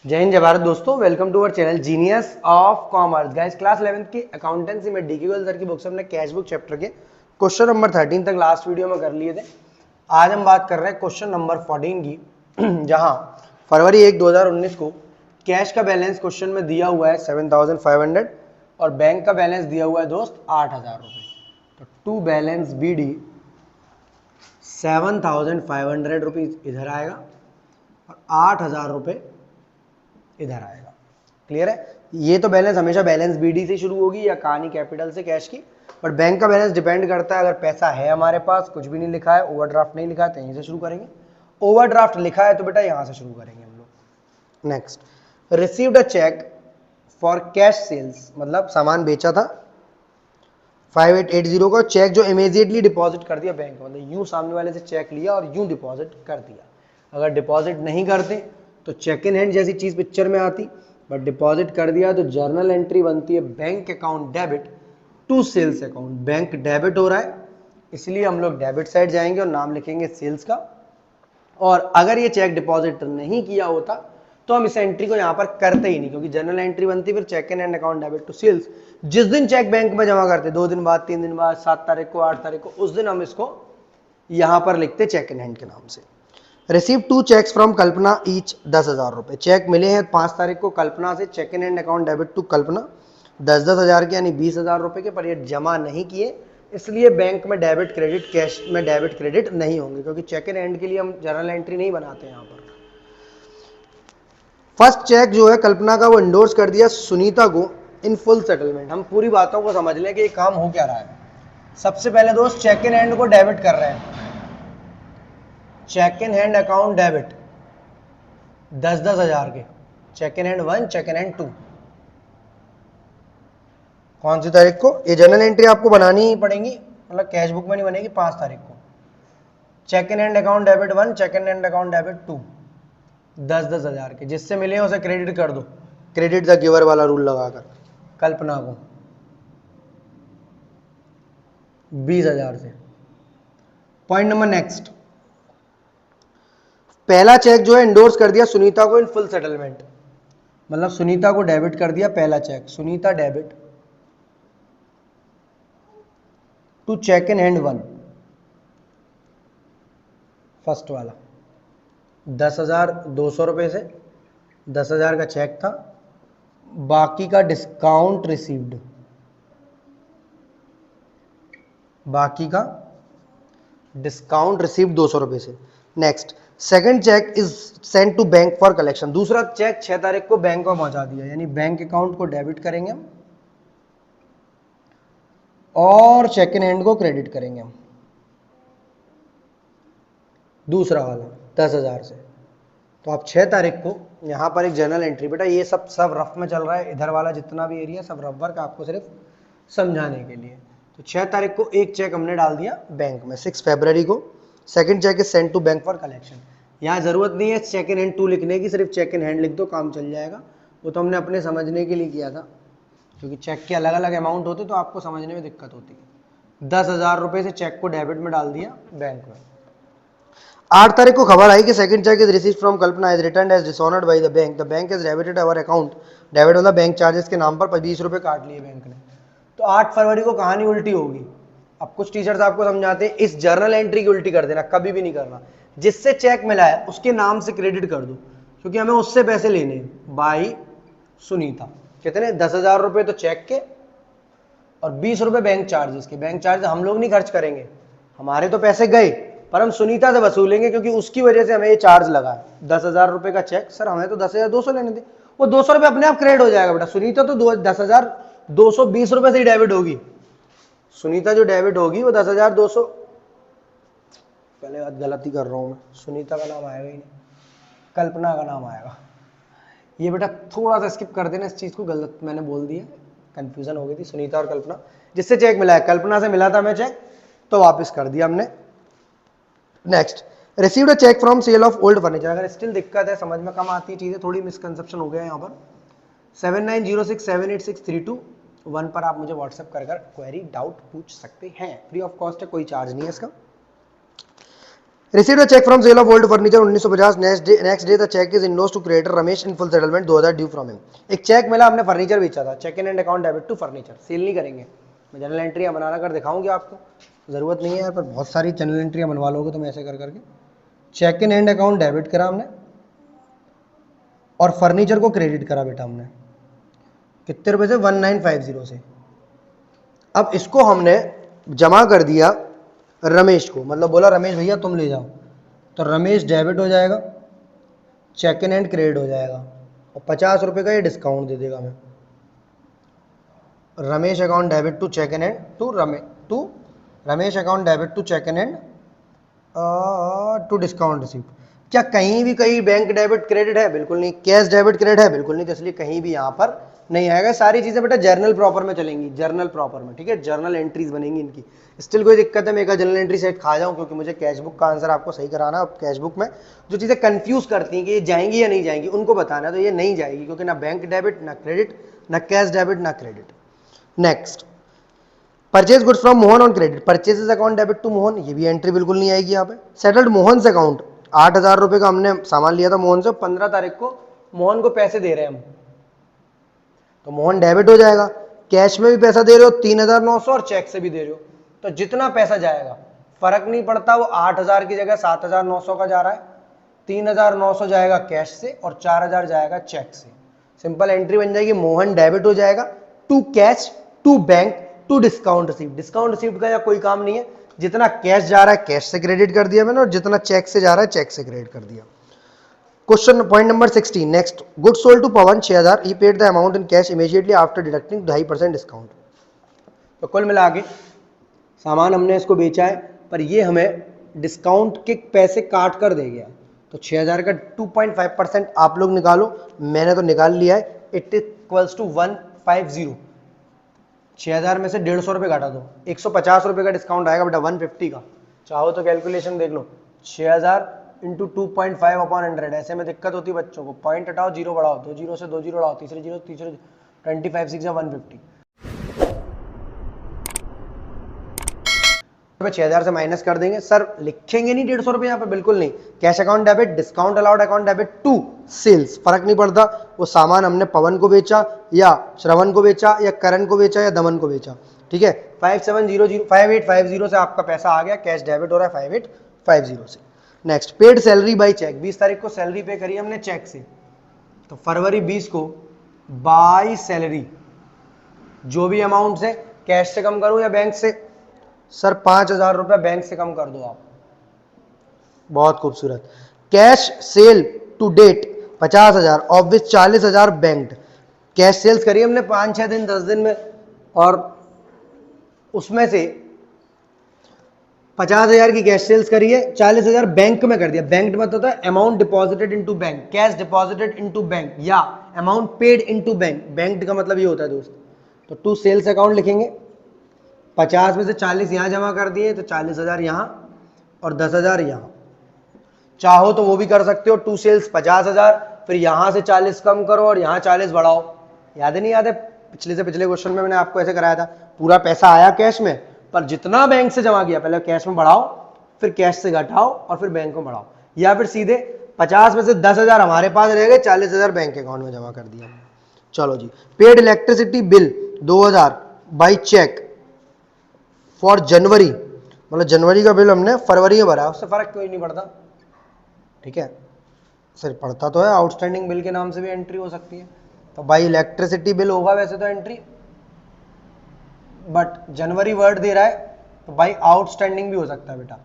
जय हिंद जय भारत दोस्तों, welcome to our channel genius of commerce. Guys class 11th की अकाउंटेंसी में डी सर की बुक से हमने कैश बुक चैप्टर के क्वेश्चन नंबर 13 तक लास्ट वीडियो में कर लिए थे। आज हम बात कर रहे हैं क्वेश्चन नंबर 14 की, जहां फरवरी 1 2019 को कैश का बैलेंस क्वेश्चन में दिया हुआ है 7500 और बैंक का बैलेंस दिया हुआ है दोस्त 8000 रुपये। तो to balance B D 7500 rupees इधर आएगा और 8000 रुपये इधर आएगा। क्लियर है? ये तो बैलेंस हमेशा बैलेंस बीडी से शुरू होगी या कहानी कैपिटल से कैश की, बट बैंक का बैलेंस डिपेंड करता है। अगर पैसा है हमारे पास, कुछ भी नहीं लिखा है, ओवरड्राफ्ट नहीं लिखा है तो यहीं से शुरू करेंगे। ओवरड्राफ्ट लिखा है तो बेटा यहां से शुरू करेंगे हम लोग। Next, received a cheque for cash sales, मतलब सामान बेचा था 5880 का, चेक जो इमीडिएटली डिपॉजिट कर दिया बैंक, मतलब यूं सामने वाले से चेक लिया और यूं डिपॉजिट कर दिया। अगर डिपॉजिट नहीं करते तो चेक इन हैंड जैसी चीज पिक्चर में आती, बट डिपॉजिट कर दिया तो जर्नल एंट्री बनती है bank account debit to sales account. Bank debit हो रहा है इसलिए हम लोग डेबिट साइड जाएंगे और नाम लिखेंगे सेल्स का। और अगर ये चेक डिपॉजिट नहीं किया होता तो हम इस एंट्री को यहां पर करते ही नहीं, क्योंकि जनरल एंट्री बनती फिर cheque in hand account debit to sales. जिस दिन चेक बैंक में जमा करते, 2 दिन बाद, 3 दिन बाद, 7 तारीख को, 8 तारीख को, उस दिन हम इसको यहां पर लिखते चेक इन हैंड के नाम से। Receive 2 cheques from Kalpana each 10,000 रुपए। चेक मिले हैं 5 तारीख को कल्पना से, cheque in hand account debit to Kalpana 10-10 हजार के, यानी 20,000 रुपए के, पर ये जमा नहीं किए इसलिए बैंक में डेबिट क्रेडिट, कैश में डेबिट क्रेडिट नहीं होंगे, क्योंकि चेक इन हैंड के लिए हम जर्नल एंट्री नहीं बनाते यहाँ पर। फर्स्ट चेक जो है कल्पना का, वो इंडोर्स कर दिया सुनीता को इन फुल सेटलमेंट। हम पूरी बातों को समझ लें कि ये काम हो क्या रहा है। सबसे पहले दोस्त चेक इन हैंड को डेबिट कर रहे हैं, cheque in hand account debit 10-10 हजार के, cheque in hand 1, cheque in hand 2। कौन सी तारीख को? ये जर्नल एंट्री आपको बनानी ही पड़ेगी, मतलब कैश बुक में नहीं बनेगी। 5 तारीख को cheque in hand account debit 1, cheque in hand account debit 2, 10-10 हजार के। जिससे मिले उसे क्रेडिट कर दो, क्रेडिट द गिवर वाला रूल लगाकर। कल्पना को 20,000 से। पॉइंट नंबर नेक्स्ट, पहला चेक जो है इंडोर्स कर दिया सुनीता को इन फुल सेटलमेंट, मतलब सुनीता को डेबिट कर दिया पहला cheque, Sunita debit to cheque in hand 1, first वाला 10,200 रुपए से, 10,000 का चेक था, बाकी का डिस्काउंट रिसीव्ड, बाकी का डिस्काउंट रिसीव्ड 200 रुपए से। Next, second cheque is send to bank for collection. दूसरा चेक 6 तारीख को बैंक में पहुंचा दिया, यानी बैंक अकाउंट को डेबिट करेंगे हम और चेक इन हैंड को क्रेडिट करेंगे हम, दूसरा वाला 10,000 से। तो आप 6 तारीख को यहां पर एक जर्नल एंट्री, बेटा ये सब रफ में चल रहा है, इधर वाला जितना भी एरिया सब रफ वर्क आपको सिर्फ समझाने के लिए। तो 6 तारीख को एक चेक हमने डाल दिया बैंक में। 6 फरवरी को second cheque is send to bank for collection. यहाँ जरूरत नहीं है चेक इन हैंड 2 लिखने की, सिर्फ चेक इन हैंड लिख दो, काम चल जाएगा। वो तो हमने अपने समझने के लिए किया था, क्योंकि चेक के अलग अलग अमाउंट होते तो आपको समझने में दिक्कत होती है। 10,000 रुपए से चेक को डेबिट में डाल दिया बैंक में। 8 तारीख को खबर आई कि second cheque is received from Kalpana is returned as dishonoured by the bank is debited our account. Debit मतलब बैंक चार्जेस के नाम पर 20 रुपए काट लिए बैंक ने। तो 8 फरवरी को कहानी उल्टी होगी। अब कुछ टीचर्स आपको समझाते हैं इस जर्नल एंट्री की उल्टी कर देना, कभी भी नहीं करना। जिससे चेक मिला है उसके नाम से क्रेडिट कर दो, क्योंकि हमें उससे पैसे लेने बाई सुनीता। कितने? 10,000 रुपए तो चेक के और 20 रुपए बैंक चार्जेस के। बैंक चार्ज हम लोग नहीं खर्च करेंगे, हमारे तो पैसे गए, पर हम सुनीता से वसूलेंगे, क्योंकि उसकी वजह से हमें ये चार्ज लगा है। 10,000 रुपए का चेक, सर हमें तो 10,200 लेने थे, वो 200 रुपए अपने आप क्रेडिट हो जाएगा बेटा। सुनीता तो 10,220 रुपए से ही डेबिट होगी। सुनीता जो डेबिट होगी वो 10,200, पहले बात गलती कर रहा हूं मैं, सुनीता का नाम आएगा ही नहीं, कल्पना का नाम आएगा। ये बेटा थोड़ा सा स्किप कर देना, इस चीज को गलत मैंने बोल दिया, कंफ्यूजन हो गई थी। सुनीता और कल्पना, जिससे चेक मिला है, कल्पना से मिला था हमें चेक तो वापस कर दिया हमने। Next, received a cheque from sale of old furniture. अगर स्टिल दिक्कत है, समझ में कम आती है चीजें, थोड़ी मिसकंसेप्शन हो गया यहाँ पर, 7906786321 पर आप मुझे व्हाट्सएप कर क्वेरी डाउट पूछ सकते हैं। फ्री ऑफ कॉस्ट है, कोई चार्ज नहीं है इसका। Received a check from sale of old furniture 1950. Next day the check is endorsed to creator Ramesh in full settlement 2000 due from him. एक चेक मिला, हमने फर्नीचर बेचा था, cheque in hand account debit to furniture, sale नहीं करेंगे, मैं general एंट्रियां बनाना कर दिखाऊंगी आपको, जरूरत नहीं है यार, पर बहुत सारी जनरल एंट्रियां बनवा लोगे तुम ऐसे कर करके। Cheque in hand account debit करा हमने और फर्नीचर को क्रेडिट करा बेटा हमने, कितने रुपए से, 1950 से। अब इसको हमने जमा कर दिया रमेश को, मतलब बोला रमेश भैया तुम ले जाओ, तो रमेश डेबिट हो जाएगा, चेक इन एंड क्रेडिट हो जाएगा, और 50 रुपए का ये डिस्काउंट दे देगा हमें। Ramesh account debit to cheque in hand to Ramesh account debit to cheque in hand to discount receive. क्या कहीं भी कहीं बैंक डेबिट क्रेडिट है? बिल्कुल नहीं। कैश डेबिट क्रेडिट है? बिल्कुल नहीं, तो इसलिए कहीं भी यहाँ पर नहीं आएगा। सारी चीजें बेटा जर्नल प्रॉपर में चलेंगी, जर्नल प्रॉपर में, ठीक है, जर्नल एंट्रीज बनेंगी इनकी। स्टिल कोई दिक्कत है मैं एक जर्नल एंट्री सेट खा जाऊं, क्योंकि मुझे कैश बुक का आंसर आपको सही कराना है। कैश बुक में जो चीजें कंफ्यूज करती हैं कि ये जाएंगी या नहीं जाएंगी, उनको बताना है, तो ये नहीं जाएगी, क्योंकि ना बैंक डेबिट, ना क्रेडिट, ना कैश डेबिट, ना credit. Next, purchase goods from Mohan on credit, purchases account debit to Mohan, ये भी एंट्री बिल्कुल नहीं आएगी यहाँ पे। सेटल्ड मोहन से अकाउंट, 8000 रुपए का हमने सामान लिया था मोहन से, 15 तारीख को मोहन को पैसे दे रहे हैं हम, तो मोहन डेबिट हो जाएगा। कैश में भी पैसा दे रहे हो 3900 और चेक से भी दे रहे हो, तो जितना पैसा जाएगा फर्क नहीं पड़ता, वो 8000 की जगह 7900 का जा रहा है, 3900 जाएगा कैश से और 4000 जाएगा चेक से। सिंपल एंट्री बन जाएगी, मोहन डेबिट हो जाएगा to cash, to bank, to discount receive. Discount receive का या कोई काम नहीं है, जितना कैश जा रहा है कैश से क्रेडिट कर दिया मैंने, और जितना चेक से जा रहा है चेक से क्रेडिट कर दिया। Question point number 16, next, good sold to Pavan 6000, he paid the amount in cash immediately after deducting 2.5% discount. तो कुल मिला के सामान हमने इसको बेचा है, पर ये हमें डिस्काउंट के पैसे काट कर दे गया, तो 6000 का 2.5% आप लोग निकालो, मैंने तो निकाल लिया है, इट इक्वल्स टू 150। 6000 में से 150 रुपये घटा दो, 150 रुपये का डिस्काउंट आएगा बेटा 150 का। चाहो तो कैलकुलेशन देख लो, 6000 इंटू 2.5 अपॉन 100। ऐसे में दिक्कत होती है बच्चों को, पॉइंट हटाओ, जीरो बढ़ाओ, 2 जीरो से 2 जीरो बढ़ाओ, तीसरे जीरो 25 6 150। 6000 से माइनस कर देंगे। सर लिखेंगे नहीं 150 रुपये यहाँ पे? बिल्कुल नहीं। Cash account debit, discount allowed account debit to sales, फर्क नहीं पड़ता, वो सामान हमने पवन को बेचा या श्रवण को बेचा या करण को बेचा या दमन को बेचा, ठीक है। 5850 से आपका पैसा आ गया, कैश डेबिट हो रहा है 5850 से। Next, paid salary by cheque, 20 तारीख को सैलरी पे करी हमने चेक से, तो फरवरी 20 को बाय सैलरी, जो भी अमाउंट से, कैश से कम करूं या बैंक से? सर 5000 रुपया बैंक से कम कर दो आप, बहुत खूबसूरत। Cash sale to date 50,000, obvious 40,000 bank. Cash sales करी हमने 5-6 दिन 10 दिन में, और उसमें से 50,000 की कैश सेल्स करी है, 40,000 बैंक में कर दिया। बैंक मतलब होता है amount deposited into bank, cash deposited into bank, या amount paid into bank. Bank का मतलब ये होता है दोस्त। तो टू सेल्स अकाउंट लिखेंगे, 50 में से 40 यहां जमा कर दिए, तो 40,000 यहां और 10,000 यहां। चाहो तो वो भी कर सकते हो, टू सेल्स 50,000, फिर यहां से 40 कम करो और यहां 40 बढ़ाओ। याद है नहीं याद है? पिछले से पिछले क्वेश्चन में मैंने आपको ऐसे कराया था, पूरा पैसा आया कैश में, पर जितना बैंक से जमा किया पहले कैश में बढ़ाओ, फिर कैश से घटाओ और फिर बैंक में बढ़ाओ, या फिर सीधे 50 में से 10,000 हमारे पास रह गए, 40,000 बैंक अकाउंट में जमा कर दिया। चलो जी, paid electricity bill 2000 by cheque for January, मतलब जनवरी का बिल हमने फरवरी में भरा, उससे फर्क कोई नहीं पड़ता, ठीक है। सर पड़ता तो है, आउटस्टैंडिंग बिल के नाम से भी एंट्री हो सकती है, तो बाई इलेक्ट्रिसिटी बिल होगा वैसे तो एंट्री, बट जनवरी वर्ड दे रहा है तो बाई आउटस्टैंडिंग भी हो सकता है बेटा,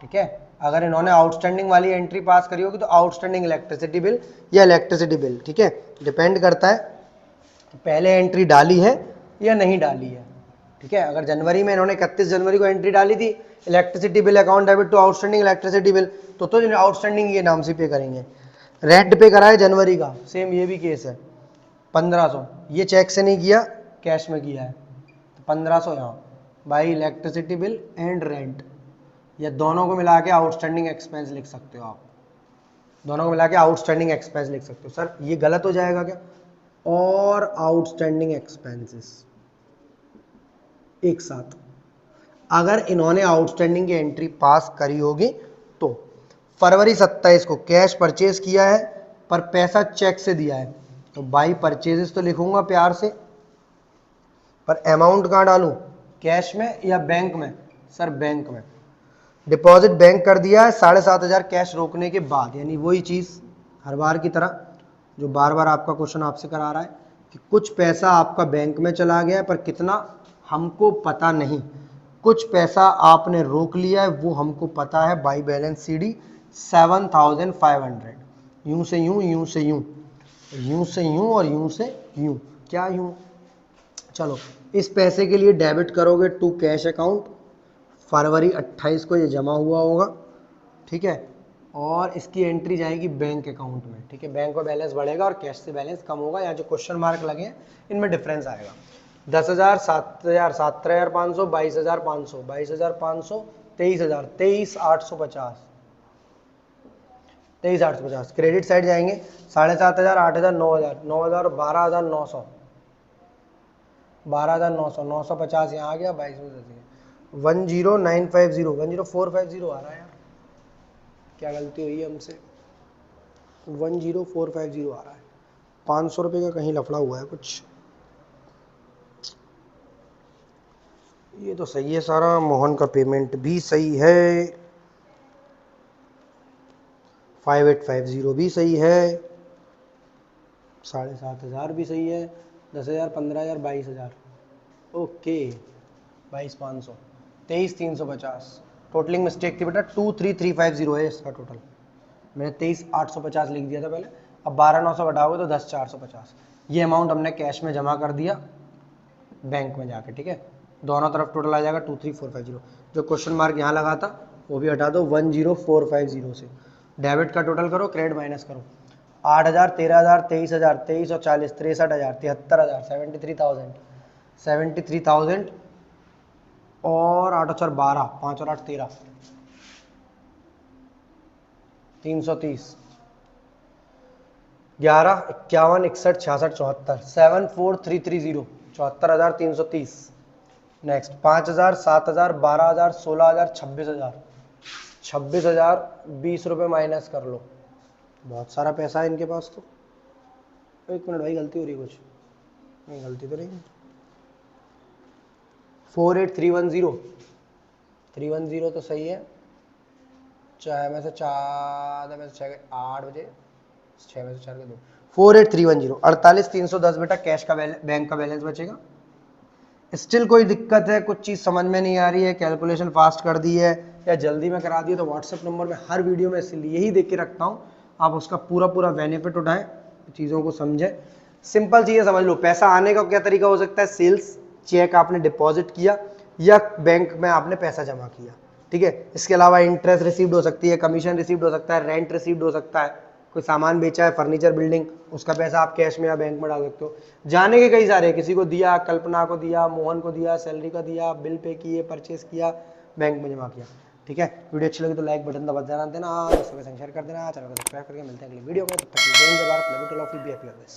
ठीक है। अगर इन्होंने आउटस्टैंडिंग वाली एंट्री पास करी होगी तो आउटस्टैंडिंग इलेक्ट्रिसिटी बिल या इलेक्ट्रिसिटी बिल, ठीक है। डिपेंड करता है पहले एंट्री डाली है या नहीं डाली है, ठीक है। अगर जनवरी में इन्होंने 31 जनवरी को एंट्री डाली थी, electricity bill account debit to outstanding electricity bill, तो आउटस्टैंडिंग ये नाम से पे करेंगे। रेंट पे कराए जनवरी का, सेम ये भी केस है, 1500, ये चेक से नहीं किया, कैश में किया है, तो 1500 यहाँ by electricity bill and rent, या दोनों को मिला के आउटस्टैंडिंग एक्सपेंस लिख सकते हो आप, दोनों को मिला के आउटस्टैंडिंग एक्सपेंस लिख सकते हो। सर ये गलत हो जाएगा क्या? और आउटस्टैंडिंग एक्सपेंसेस एक साथ, अगर इन्होंने आउटस्टैंडिंग की एंट्री पास करी होगी तो फरवरी 27 को कैश परचेज किया है पर पैसा चेक से दिया है, तो बाई परचेजेस तो लिखूंगा प्यार से, पर अमाउंट कहाँ डालूं, कैश में या बैंक में? सर बैंक में। डिपॉजिट बैंक कर दिया है 7,500 कैश रोकने के बाद, यानी वही चीज हर बार की तरह जो बार बार आपका क्वेश्चन आपसे करा रहा है कि कुछ पैसा आपका बैंक में चला गया है पर कितना हमको पता नहीं, कुछ पैसा आपने रोक लिया है वो हमको पता है। बाई बैलेंस सीडी 7,500, यूं से यूं, यूं से यूं, यूं से यूं और यूं से यूं, क्या यूं? चलो इस पैसे के लिए डेबिट करोगे टू कैश अकाउंट, फरवरी 28 को ये जमा हुआ होगा, ठीक है, और इसकी एंट्री जाएगी बैंक अकाउंट में, ठीक है। बैंक में बैलेंस बढ़ेगा और कैश से बैलेंस कम होगा, यहाँ जो क्वेश्चन मार्क लगे हैं इनमें डिफरेंस आएगा। 10,000, 7,000, 17,500, 22,500, 22,500, 23,000, 23,850, 23,850। क्रेडिट साइड जाएंगे 7,500, 8,000, 9,000, 9,000, 12,900, 12,900, 950 यहाँ आ गया, 10,950, 10,450 आ रहा है यार, क्या गलती हुई है हमसे, 10,450 आ रहा है, 500 रुपये का कहीं लफड़ा हुआ है कुछ। ये तो सही है सारा, मोहन का पेमेंट भी सही है, 5850 भी सही है, 7,500 भी सही है, 10,000, 15,000, 22,000, ओके, 22,500, 23,350। टोटलिंग मिस्टेक थी बेटा, 23,350 है इसका टोटल, मैंने 23,850 लिख दिया था पहले, अब 12,900 घटाओगे तो 10,450। ये अमाउंट हमने कैश में जमा कर दिया बैंक में जाके, ठीक है। दोनों तरफ टोटल आ जाएगा 23,450। जो क्वेश्चन मार्क यहाँ लगा था वो भी हटा दो 10,450 से। डेबिट का टोटल करो, क्रेडिट माइनस करो। 8,000, 13,000, 23,000, 23 और 40, 63,000, 73,000, 73,000, 73,000 और 8 और 4 12, 5 और 8 13, 330, 11, 51, 61, 66, 74, 74,330, 74,330। नेक्स्ट 5,000, 7,000, 12,000, 16,000, 26,000, 26,000, 20 रुपये माइनस कर लो, बहुत सारा पैसा है इनके पास तो। एक मिनट भाई, गलती हो रही है कुछ, नहीं गलती तो नहीं है। 48,310, 310 तो सही है, चाहे में से 4 में से 6, 8 बजे 6 में से 4 के 2, 48,310, 48,310 बेटा कैश का बैंक का बैलेंस बचेगा। स्टिल कोई दिक्कत है, कुछ चीज़ समझ में नहीं आ रही है, कैलकुलेशन फास्ट कर दी है या जल्दी में करा दी है, तो व्हाट्सएप नंबर में हर वीडियो में इसलिए ही देख के रखता हूँ, आप उसका पूरा पूरा बेनिफिट उठाएं, चीज़ों को समझें। सिंपल चीज़ें समझ लो, पैसा आने का क्या तरीका हो सकता है, सेल्स चेक आपने डिपॉजिट किया या बैंक में आपने पैसा जमा किया, ठीक है। इसके अलावा इंटरेस्ट रिसीव्ड हो सकती है, कमीशन रिसीव्ड हो सकता है, रेंट रिसीव्ड हो सकता है, कोई सामान बेचा है, फर्नीचर बिल्डिंग, उसका पैसा आप कैश में या बैंक में डाल सकते हो। जाने के कई सारे, किसी को दिया, कल्पना को दिया, मोहन को दिया, सैलरी का दिया, बिल पे किए, परचेस किया, बैंक में जमा किया, ठीक है। वीडियो अच्छी लगी तो लाइक बटन दबा देना, दोस्तों के संग शेयर कर देना, चैनल को सब्सक्राइब करके मिलते हैं अगली वीडियो में। तब तक जय हिंद, जय Bharat, love you to all, be happy always.